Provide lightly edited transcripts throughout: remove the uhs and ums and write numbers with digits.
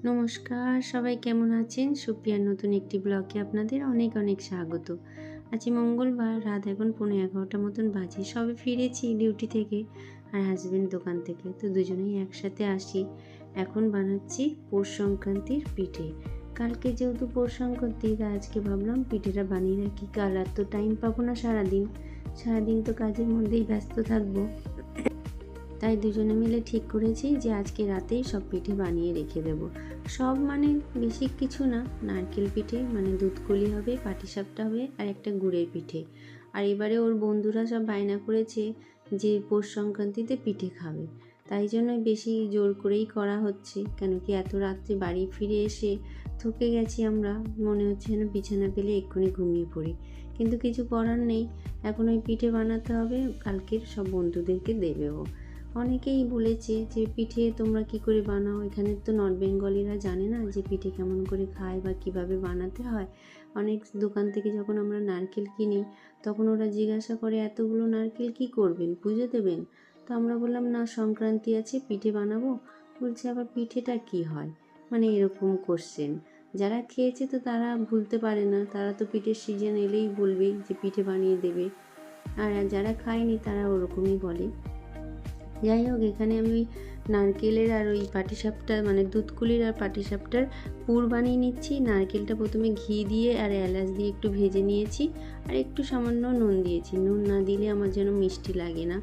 নমস্কার, সবাই কেমন আছেন? সুপ্রিয়ার নতুন একটি ব্লগে আপনাদের অনেক অনেক স্বাগত। আজ মঙ্গলবার, রাত এখন 11:15 মতন বাজে। সবে ফিরেছি ডিউটি থেকে আর হাজবেন্ড দোকান থেকে, তো দুজনেই একসাথে আসি। এখন বানাচ্ছি পৌষ সংক্রান্তির পিঠে। কালকে যেহেতু পৌষ সংক্রান্তি, তাই আজকে ভাবলাম পিঠেটা বানিয়ে রাখি। কাল আর তো টাইম পাবো না সারাদিন তো কাজের মধ্যেই ব্যস্ত থাকবো। তাই দুজনে মিলে ঠিক করেছি যে আজকে রাতেই সব পিঠে বানিয়ে রেখে দেব। সব মানে বেশি কিছু না, নারকেল পিঠে মানে দুধকুলি হবে, পাটিসাপটা হবে আর একটা গুড়ের পিঠে। আর এবারে ওর বন্ধুরা সব বায়না করেছে যে পৌষ সংক্রান্তিতে পিঠে খাবে, তাই জন্যই বেশি জোর করেই করা হচ্ছে। কেন কি এত রাত্রে বাড়ি ফিরে এসে থকে গেছি আমরা, মনে হচ্ছে যেন বিছানা পেলে এক্ষুনি ঘুমিয়ে পড়ি, কিন্তু কিছু করার নেই। এখন ওই পিঠে বানাতে হবে, কালকের সব বন্ধুদেরকে দেবেও। অনেকেই বলেছে যে পিঠে তোমরা কি করে বানাও, এখানে তো নর্থ বেঙ্গলিরা জানে না যে পিঠে কেমন করে খায় বা কিভাবে বানাতে হয়। অনেক দোকান থেকে যখন আমরা নারকেল কিনি তখন ওরা জিজ্ঞাসা করে এতগুলো নারকেল কি করবেন, পুজো দেবেন? তো আমরা বললাম না, সংক্রান্তি আছে, পিঠে বানাবো। বলছে আবার পিঠেটা কি হয়, মানে এরকম কোশ্চেন। যারা খেয়েছে তো তারা ভুলতে পারে না, তারা তো পিঠের সিজন এলেই বলবে যে পিঠে বানিয়ে দেবে, আর যারা খায়নি তারা ওরকমই বলে। যাই হোক, এখানে আমি ওই নারকেলের আর ওই পাটিসাপটা মানে দুধকুলির আর পাটিসাপটার পুর বানিয়ে নিচ্ছি। নারকেলটা প্রথমে ঘি দিয়ে আর এলাচ দিয়ে একটু ভেজে নিয়েছি, আর একটু সামান্য নুন দিয়েছি। নুন না দিলে আমার যেন মিষ্টি লাগে না,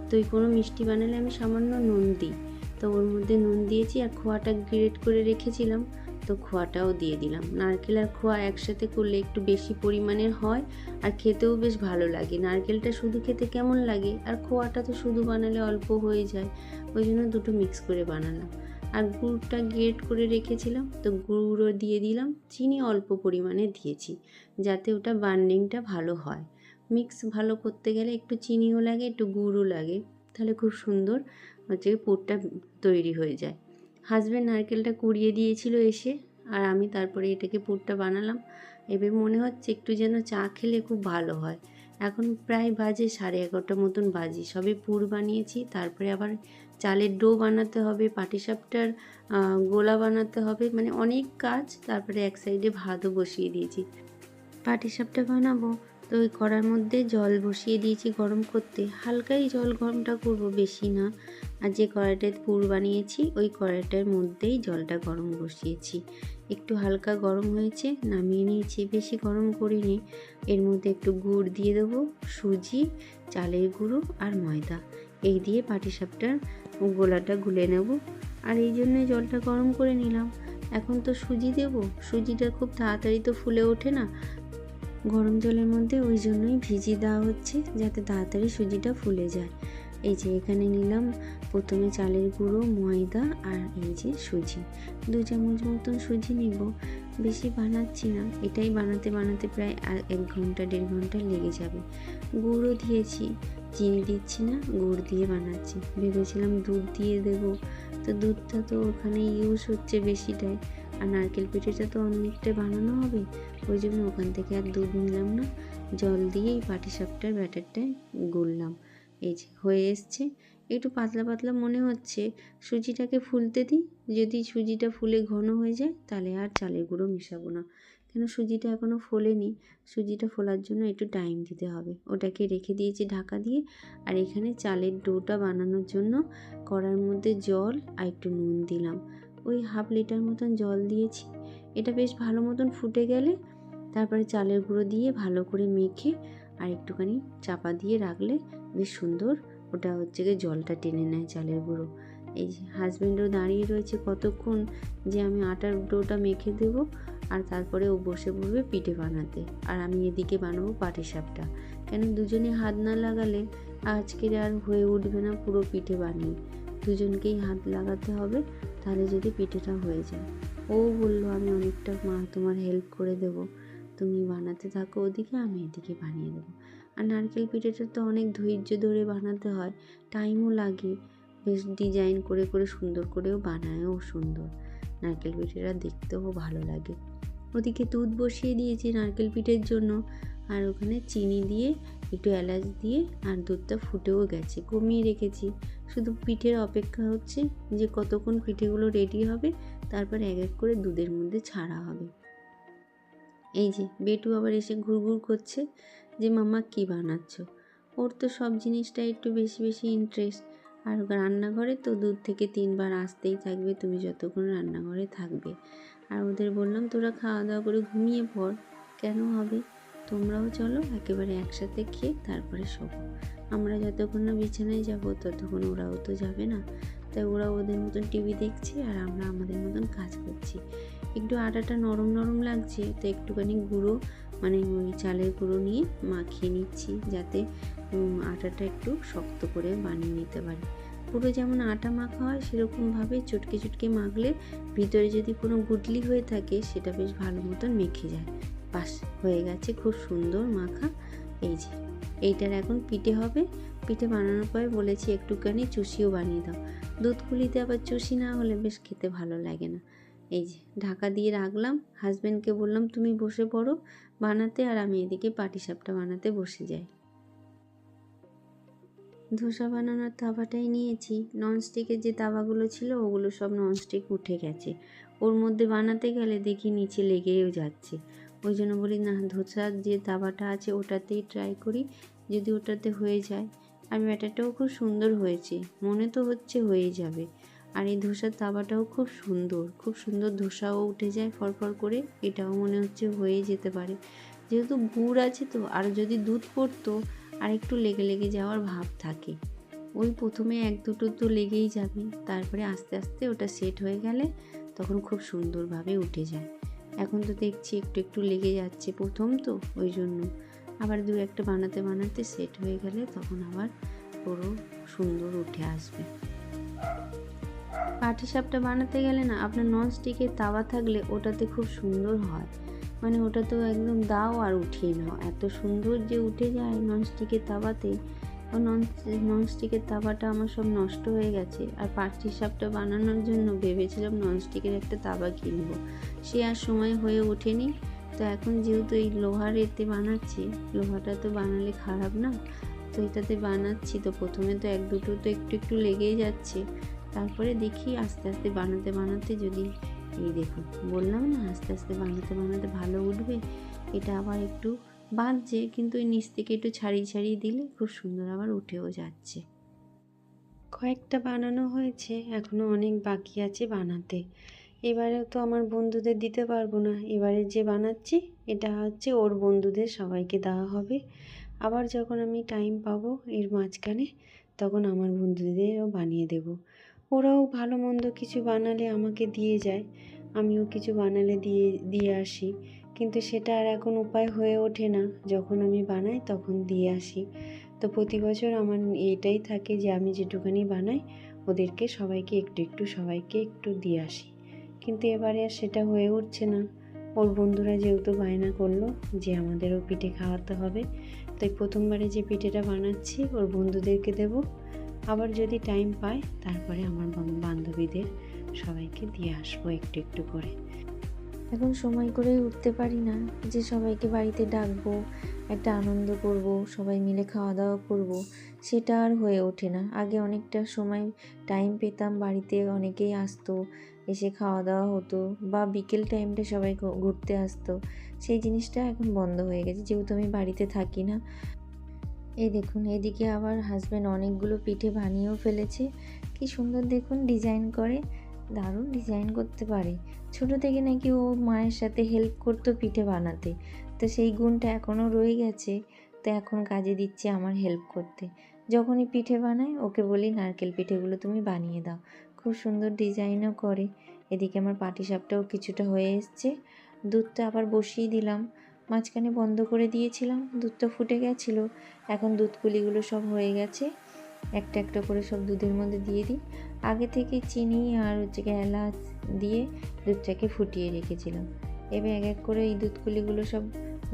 তো ওই কোনো মিষ্টি বানালে আমি সামান্য নুন দিই। তো ওর মধ্যে নুন দিয়েছি আর খোয়াটা গ্রেট করে রেখেছিলাম, তো খোয়াটাও দিয়ে দিলাম। নারকেল আর খোয়া একসাথে করলে একটু বেশি পরিমাণের হয় আর খেতেও বেশ ভালো লাগে। নারকেলটা শুধু খেতে কেমন লাগে, আর খোয়াটা তো শুধু বানালে অল্প হয়ে যায়, ওই জন্য দুটো মিক্স করে বানালাম। আর গুড়টা গ্রেট করে রেখেছিলাম, তো গুঁড়ো দিয়ে দিলাম। চিনি অল্প পরিমাণে দিয়েছি যাতে ওটা বান্ডিংটা ভালো হয়। মিক্স ভালো করতে গেলে একটু চিনিও লাগে, একটু গুড়ও লাগে, তাহলে খুব সুন্দর পুরটা তৈরি হয়ে যায়। হাজব্যান্ড নারকেলটা কুড়িয়ে দিয়েছিল এসে, আর আমি তারপরে এটাকে পুরটা বানালাম। এবার মনে হচ্ছে একটু যেন চা খেলে খুব ভালো হয়। এখন প্রায় বাজে 11:30 মতন বাজে, সবে পুর বানিয়েছি, তারপরে আবার চালের ডো বানাতে হবে, পাটিসাপটার গোলা বানাতে হবে, মানে অনেক কাজ। তারপরে এক সাইডে ভাতও বসিয়ে দিয়েছি, পাটিসাপটা বানাবো। তো ওই কড়ার মধ্যে জল বসিয়ে দিয়েছি গরম করতে, হালকাই জল গরমটা করব, বেশি না। আর যে কড়াইটায় পুর বানিয়েছি ওই কড়াইটার মধ্যেই জলটা গরম বসিয়েছি। একটু হালকা গরম হয়েছে, নামিয়ে নিয়েছি, বেশি গরম করিনি। এর মধ্যে একটু গুড় দিয়ে দেবো, সুজি, চালের গুঁড়ো আর ময়দা, এই দিয়ে পাটিসাপটার গোলাটা গুলে নেব। আর এই জন্য জলটা গরম করে নিলাম। এখন তো সুজি দেব, সুজিটা খুব তাড়াতাড়ি তো ফুলে ওঠে না গরম জলের মধ্যে, ওই জন্যই ভিজিয়ে দেওয়া হচ্ছে যাতে তাড়াতাড়ি সুজিটা ফুলে যায়। এই যে এখানে নিলাম প্রথমে চালের গুঁড়ো, ময়দা আর এই যে সুজি, 2 চামচ মতন সুজি নেব। বেশি বানাচ্ছি না, এটাই বানাতে বানাতে প্রায় 1 ঘন্টা 1.5 ঘন্টা লেগে যাবে। গুঁড়ো দিয়েছি, চিনি দিচ্ছি না, গুড় দিয়ে বানাচ্ছি। ভেবেছিলাম দুধ দিয়ে দেবো, তো দুধটা তো ওখানে ইউজ হচ্ছে বেশিটাই, আর নারকেল পিঠেটা তো অনেকটা বানানো হবে, ওই জন্য ওখান থেকে আর দুধ নিলাম না। জল দিয়ে এই পাটিসাপটার ব্যাটারটায় গুললাম। এই যে হয়ে এসছে, একটু পাতলা পাতলা মনে হচ্ছে। সুজিটাকে ফুলতে দিই, যদি সুজিটা ফুলে ঘন হয়ে যায় তাহলে আর চালের গুঁড়ো মেশাবো না, কেন সুজিটা এখনও ফোলেনি। সুজিটা ফোলার জন্য একটু টাইম দিতে হবে। ওটাকে রেখে দিয়েছি ঢাকা দিয়ে। আর এখানে চালের ডোটা বানানোর জন্য কড়ার মধ্যে জল আর একটু নুন দিলাম, ওই 1/2 লিটার মতন জল দিয়েছি। এটা বেশ ভালো মতন ফুটে গেলে তারপরে চালের গুঁড়ো দিয়ে ভালো করে মেখে আর একটুখানি চাপা দিয়ে রাখলে বেশ সুন্দর ওটা হচ্ছে গিয়ে জলটা টেনে নেয় চালের গুঁড়ো। এই যে হাজব্যান্ডও দাঁড়িয়ে রয়েছে কতক্ষণ যে আমি আটার ডোটা মেখে দেব, আর তারপরে ও বসে পড়বে পিঠে বানাতে, আর আমি এদিকে বানাবো পাটিসাপটা। কেন দুজনে হাত না লাগালে আজকের আর হয়ে উঠবে না পুরো পিঠে বানিয়ে, দুজনকেই হাত লাগাতে হবে, তাহলে যদি পিঠেটা হয়ে যায়। ও বলল আমি অনেকটা মা তোমার হেল্প করে দেব, তুমি বানাতে থাকো ওদিকে, আমি এদিকে বানিয়ে দেবো। আর নারকেল পিঠেটা তো অনেক ধৈর্য ধরে বানাতে হয়, টাইমও লাগে, বেশ ডিজাইন করে করে সুন্দর করেও বানায়ও সুন্দর। নারকেল পিঠেটা দেখতেও ভালো লাগে। ওদিকে দুধ বসিয়ে দিয়েছি নারকেল পিঠের জন্য, আর ওখানে চিনি দিয়ে একটু এলাচ দিয়ে, আর দুধটা ফুটেও গেছে, কমিয়ে রেখেছি। শুধু পিঠের অপেক্ষা হচ্ছে যে কতক্ষণ পিঠেগুলো রেডি হবে, তারপর এক এক করে দুধের মধ্যে ছাড়া হবে। এই যে বেটু আবার এসে ঘুরঘুর করছে যে মাম্মা কী বানাচ্ছ। ওর তো সব জিনিসটা একটু বেশি বেশি ইন্টারেস্ট। আর রান্নাঘরে তো 2 থেকে 3 বার আসতেই থাকবে তুমি যতক্ষণ রান্নাঘরে থাকবে। আর ওদের বললাম তোরা খাওয়া দাওয়া করে ঘুমিয়ে পড়। কেন হবে, তোমরাও চলো একেবারে একসাথে খেয়ে তারপরে শোবো। আমরা যতক্ষণ না বিছানায় যাব ততক্ষণ ওরাও তো যাবে না। তাই ওরা ওদের মতন টিভি দেখছে আর আমরা আমাদের মতন কাজ করছি। একটু আটাটা নরম নরম লাগছে, তো একটুখানি গুঁড়ো মানে ওই চালের গুঁড়ো নিয়ে মাখিয়ে নিচ্ছি, যাতে আটাটা একটু শক্ত করে বানিয়ে নিতে পারি। পুরো যেমন আটা মাখা হয় সেরকমভাবে চটকে চটকে মাখলে ভিতরে যদি কোনো গুটলি হয়ে থাকে সেটা বেশ ভালো মতন মেখে যায়। বাস হয়ে গেছে, খুব সুন্দর মাখা। এই যে এইটার এখন পিঠে হবে। পিঠে বানানোর পরে বলেছি একটুখানি চুষিও বানিয়ে দাও। দুধকুলিতে আবার চুষি না হলে বেশ খেতে ভালো লাগে না। এই যে ঢাকা দিয়ে রাখলাম। হাজব্যান্ডকে বললাম তুমি বসে পড়ো বানাতে, আর আমি এদিকে পাটিসাপটা বানাতে বসে যাই। ধোসা বানানোর তাওয়াটাই নিয়েছি। ননস্টিকের যে তাওয়াগুলো ছিল ওগুলো সব ননস্টিক উঠে গেছে। ওর মধ্যে বানাতে গেলে দেখি নিচে লেগেও যাচ্ছে। ওই জন্য বলি না, ধোসার যে তাওয়াটা আছে ওটাতেই ট্রাই করি, যদি ওটাতে হয়ে যায়। আর ব্যাটারটাও খুব সুন্দর হয়েছে, মনে তো হচ্ছে হয়ে যাবে। আর এই ধোসার তাওয়াটাও খুব সুন্দর ধোসাও উঠে যায় ফরফর করে। এটাও মনে হচ্ছে হয়ে যেতে পারে, যেহেতু গুড় আছে তো। আর যদি দুধ পড়তো আর একটু লেগে লেগে যাওয়ার ভাব থাকে। ওই প্রথমে 1-2 তো লেগেই যাবে, তারপরে আস্তে আস্তে ওটা সেট হয়ে গেলে তখন খুব সুন্দরভাবে উঠে যায়। এখন তো দেখছি একটু একটু লেগে যাচ্ছে প্রথম তো, ওই জন্য। আবার 2-1টা বানাতে বানাতে সেট হয়ে গেলে তখন আবার পুরো সুন্দর উঠে আসবে। পাটিসাপটা বানাতে গেলে না আপনার ননস্টিকের তাওয়া থাকলে ওটাতে খুব সুন্দর হয়। মানে ওটা তো একদম দাও আর উঠিয়ে নাও, এত সুন্দর যে উঠে যায় ননস্টিকের তাওয়াতে। ও ননস্টিকের তাওয়াটা আমার সব নষ্ট হয়ে গেছে। আর পাটিসাপটা বানানোর জন্য ভেবেছিলাম ননস্টিকের একটা তাওয়া কিনবো, সে আর সময় হয়ে ওঠেনি। তো এখন যেহেতু এই লোহার এতে বানাচ্ছি, লোহাটা তো বানালে খারাপ না, তো এটাতে বানাচ্ছি। তো প্রথমে তো 1-2 তো একটু একটু লেগেই যাচ্ছে, তারপরে দেখি আস্তে আস্তে বানাতে বানাতে যদি, এই দেখুন বললাম না আস্তে আস্তে বানাতে বানাতে ভালো উঠবে। এটা আবার একটু বাঁধছে, কিন্তু ওই নিচ থেকে একটু ছাড়িয়ে ছাড়িয়ে দিলে খুব সুন্দর আবার উঠেও যাচ্ছে। কয়েকটা বানানো হয়েছে, এখনও অনেক বাকি আছে বানাতে। এবারেও তো আমার বন্ধুদের দিতে পারবো না। এবারে যে বানাচ্ছি এটা হচ্ছে ওর বন্ধুদের সবাইকে দেওয়া হবে। আবার যখন আমি টাইম পাবো এর মাঝখানে, তখন আমার বন্ধুদেরও বানিয়ে দেব। ওরাও ভালো মন্দ কিছু বানালে আমাকে দিয়ে যায়, আমিও কিছু বানালে দিয়ে আসি। কিন্তু সেটা আর এখন উপায় হয়ে ওঠে না, যখন আমি বানাই তখন দিয়ে আসি। তো প্রতি বছর আমার এটাই থাকে যে আমি যেটুখানি বানাই ওদেরকে সবাইকে একটু দিয়ে আসি। কিন্তু এবারে আর সেটা হয়ে উঠছে না। ওর বন্ধুরা যেহেতু বায়না করলো যে আমাদেরও পিঠে খাওয়াতে হবে, তাই প্রথমবারে যে পিঠেটা বানাচ্ছি ওর বন্ধুদেরকে দেব। আবার যদি টাইম পাই তারপরে আমার বান্ধবীদের সবাইকে দিয়ে আসবো একটু একটু করে। এখন সময় করেই উঠতে পারি না যে সবাইকে বাড়িতে ডাকবো, একটা আনন্দ করব, সবাই মিলে খাওয়া দাওয়া করব, সেটা আর হয়ে ওঠে না। আগে অনেকটা সময় টাইম পেতাম, বাড়িতে অনেকেই আসতো, এসে খাওয়া দাওয়া হতো, বা বিকেল টাইমটা সবাই ঘুরতে আসতো। সেই জিনিসটা এখন বন্ধ হয়ে গেছে, যেহেতু আমি বাড়িতে থাকি না। এই দেখুন এদিকে আবার হাজব্যান্ড অনেকগুলো পিঠে বানিয়েও ফেলেছে। কি সুন্দর দেখুন ডিজাইন করে, দারুণ ডিজাইন করতে পারে। ছোটো থেকে নাকি ও মায়ের সাথে হেল্প করতো পিঠে বানাতে, তো সেই গুণটা এখনও রয়ে গেছে। তো এখন কাজে দিচ্ছে আমার হেল্প করতে। যখনই পিঠে বানাই ওকে বলি নারকেল পিঠেগুলো তুমি বানিয়ে দাও, খুব সুন্দর ডিজাইনও করে। এদিকে আমার পাটিসাপটাও কিছুটা হয়ে এসছে। দুধটা আবার বসিয়ে দিলাম, মাঝখানে বন্ধ করে দিয়েছিলাম, দুধটা ফুটে গেছিলো। এখন দুধকুলিগুলো সব হয়ে গেছে, একটা একটা করে সব দুধের মধ্যে দিয়ে দিই। আগে থেকে চিনি আর এলাচ দিয়ে দুধটাকে ফুটিয়ে রেখেছিলাম। এবার এক এক করে এই দুধকুলিগুলো সব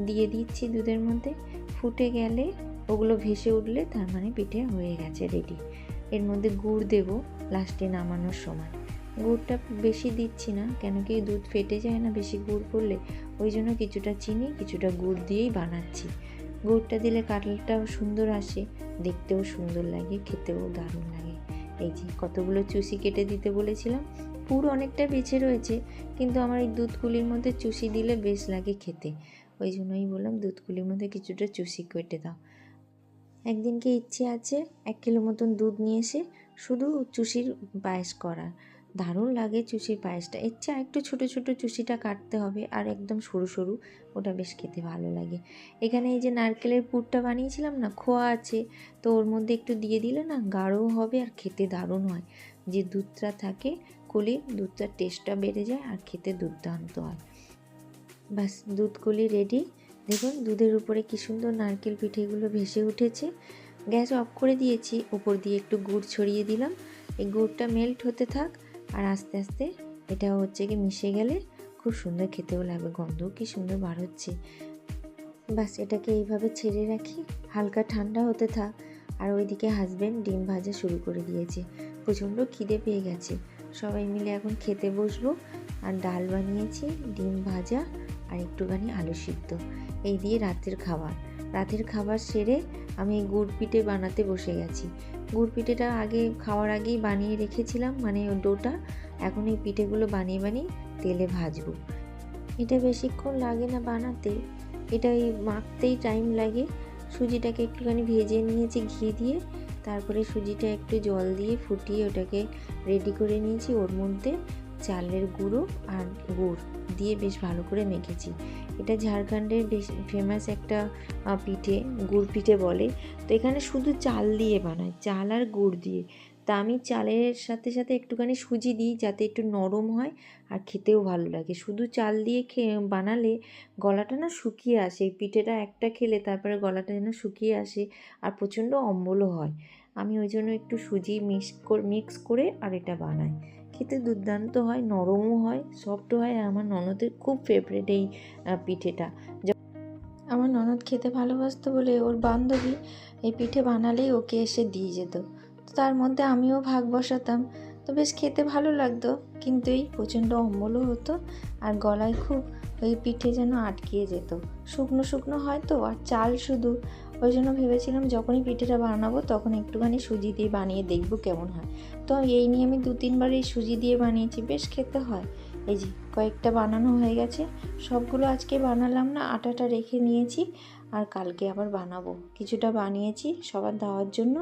দিয়ে দিচ্ছি দুধের মধ্যে। ফুটে গেলে ওগুলো ভেসে উঠলে তার মানে পিঠে হয়ে গেছে রেডি। এর মধ্যে গুড় দেব লাস্টে নামানোর সময়। গুড়টা বেশি দিচ্ছি না, কেন কি দুধ ফেটে যায় না বেশি গুড় পড়লে, ওই জন্য কিছুটা চিনি কিছুটা গুড় দিয়েই বানাচ্ছি। গুড়টা দিলে কালারটাও সুন্দর আসে, দেখতেও সুন্দর লাগে, খেতেও দারুণ লাগে। এই যে কতগুলো চুষি কেটে দিতে বলেছিলাম, পুর অনেকটা বেঁচে রয়েছে, কিন্তু আমার এই দুধকুলির মধ্যে চুষি দিলে বেশ লাগে খেতে, ওই জন্যই বললাম দুধকুলির মধ্যে কিছুটা চুষি কেটে দাও। একদিনকে ইচ্ছে আছে 1 কিলো মতন দুধ নিয়ে এসে শুধু চুষির পায়েস করার। দারুণ লাগে চুষির পায়েসটা। এর চেয়ে একটু ছোটো ছোটো চুষিটা কাটতে হবে, আর একদম সরু সরু, ওটা বেশ খেতে ভালো লাগে। এখানে এই যে নারকেলের পুরটা বানিয়েছিলাম না, খোয়া আছে, তো ওর মধ্যে একটু দিয়ে দিলে না গাঢ়ও হবে আর খেতে দারুণ হয়। যে দুধটা থাকে কলির, দুধটার টেস্টটা বেড়ে যায় আর খেতে দুর্দান্ত হয়। ব্যাস দুধগুলি রেডি। দেখুন দুধের উপরে কি সুন্দর নারকেল পিঠেগুলো ভেসে উঠেছে। গ্যাস অফ করে দিয়েছি, উপর দিয়ে একটু গুড় ছড়িয়ে দিলাম। এই গুড়টা মেল্ট হতে থাক, আর আস্তে আস্তে এটা হচ্ছে কি মিশে গেলে খুব সুন্দর খেতেও লাগবে, গন্ধও কি সুন্দর বার হচ্ছে। ব্যাস এটাকে এইভাবে ছেড়ে রাখি, হালকা ঠান্ডা হতে থাক। আর ওইদিকে হাজব্যান্ড ডিম ভাজা শুরু করে দিয়েছে। প্রচণ্ড খিদে পেয়ে গেছে, সবাই মিলে এখন খেতে বসবো। আর ডাল বানিয়েছি, ডিম ভাজা আর একটুখানি আলু সিদ্ধ, এই দিয়ে রাতের খাবার সেরে আমি গুড় পিঠে বানাতে বসে গেছি। গুড় পিঠেটা খাওয়ার আগেই বানিয়ে রেখেছিলাম, মানে ওই ডোটা। এখন এই পিঠেগুলো বানিয়ে বানিয়ে তেলে ভাজবো। এটা বেশিক্ষণ লাগে না বানাতে, এটা এই মাখতেই টাইম লাগে। সুজিটাকে একটুখানি ভেজে নিয়েছি ঘি দিয়ে, তারপরে সুজিটা একটু জল দিয়ে ফুটিয়ে ওটাকে রেডি করে নিয়েছি। ওর মধ্যে চালের গুঁড়ো আর গুড় দিয়ে বেশ ভালো করে মেখেছি। এটা ঝাড়খণ্ডের বেশ ফেমাস একটা পিঠে, গুড় পিঠে বলে। তো এখানে শুধু চাল দিয়ে বানায়, চাল আর গুড় দিয়ে। তা আমি চালের সাথে সাথে একটুখানি সুজি দিই যাতে একটু নরম হয় আর খেতেও ভালো লাগে। শুধু চাল দিয়ে বানালে গলাটা না শুকিয়ে আসে, এই পিঠেটা একটা খেলে তারপরে গলাটা যেন শুকিয়ে আসে আর প্রচণ্ড অম্বলও হয়। আমি ওই জন্য একটু সুজি মিক্স করে আর এটা বানাই। খেতে দুর্দান্ত হয়, নরমও হয়, সফটও হয়। আর আমার ননদের খুব ফেভারিট এই পিঠেটা। আমার ননদ খেতে ভালোবাসতো বলে ওর বান্ধবী এই পিঠে বানালেই ওকে এসে দিয়ে যেত। তো তার মধ্যে আমিও ভাগ বসাতাম। তো বেশ খেতে ভালো লাগতো, কিন্তু এই প্রচণ্ড অম্বলও হতো আর গলায় খুব ওই পিঠে যেন আটকিয়ে যেত। শুকনো শুকনো হয় তো, আর চাল শুধু। ওই জন্য ভেবেছিলাম যখনই পিঠেটা বানাবো তখন একটুখানি সুজি দিয়ে বানিয়ে দেখবো কেমন হয়। তো এই নিয়ে আমি 2-3 বার এই সুজি দিয়ে বানিয়েছি, বেশ খেতে হয়। এই যে কয়েকটা বানানো হয়ে গেছে, সবগুলো আজকে বানালাম না, আটাটা রেখে নিয়েছি আর কালকে আবার বানাবো। কিছুটা বানিয়েছি সবার দেওয়ার জন্য।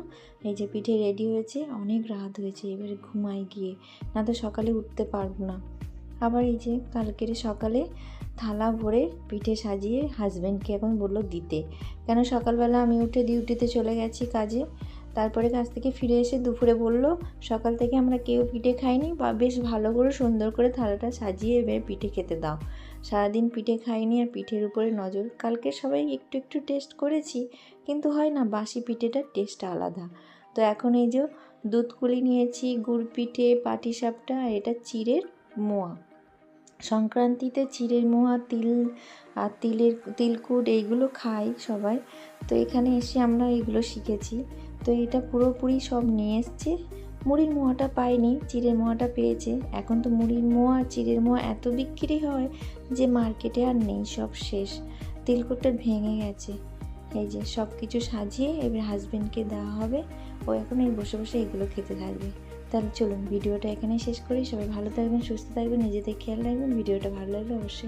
এই যে পিঠে রেডি হয়েছে, অনেক রাত হয়েছে, এবারে ঘুমাই গিয়ে, না তো সকালে উঠতে পারবো না। আবার এই যে কালকের সকালে থালা ভরে পিঠে সাজিয়ে হাজব্যান্ডকে এখন বললো দিতে, কেন সকালবেলা আমি উঠে ডিউটিতে চলে গেছি কাজে। তারপরে কাজ থেকে ফিরে এসে দুপুরে বলল সকাল থেকে আমরা কেউ পিঠে খাইনি, বা বেশ ভালো করে সুন্দর করে থালাটা সাজিয়ে এবার পিঠে খেতে দাও। সারাদিন পিঠে খাইনি আর পিঠের উপরে নজর। কালকে সবাই একটু একটু টেস্ট করেছি, কিন্তু হয় না বাসি পিঠেটার টেস্ট আলাদা। তো এখন এই যে দুধকুলি নিয়েছি, গুড় পিঠে, পাটিসাপটা, আর এটা চিড়ের মোয়া। সংক্রান্তিতে চিড়ের মোয়া, তিলকুট এইগুলো খাই সবাই। তো এখানে এসে আমরা এগুলো শিখেছি। তো এটা পুরোপুরি সব নিয়ে এসছে। মুড়ির মোয়াটা পাইনি, চিড়ের মোয়াটা পেয়েছে। এখন তো মুড়ির মোয়া চিড়ের মোয়া এত বিক্রি হয় যে মার্কেটে আর নেই, সব শেষ। তিলকুটটা ভেঙে গেছে। এই যে সব কিছু সাজিয়ে এবার হাজব্যান্ডকে দেওয়া হবে, ও এখন এই বসে বসে এগুলো খেতে থাকবে। তাহলে চলুন ভিডিওটা এখানেই শেষ করি। সবাই ভালো থাকবেন, সুস্থ থাকবেন, নিজেদের খেয়াল রাখবেন। ভিডিওটা ভালো লাগলে অবশ্যই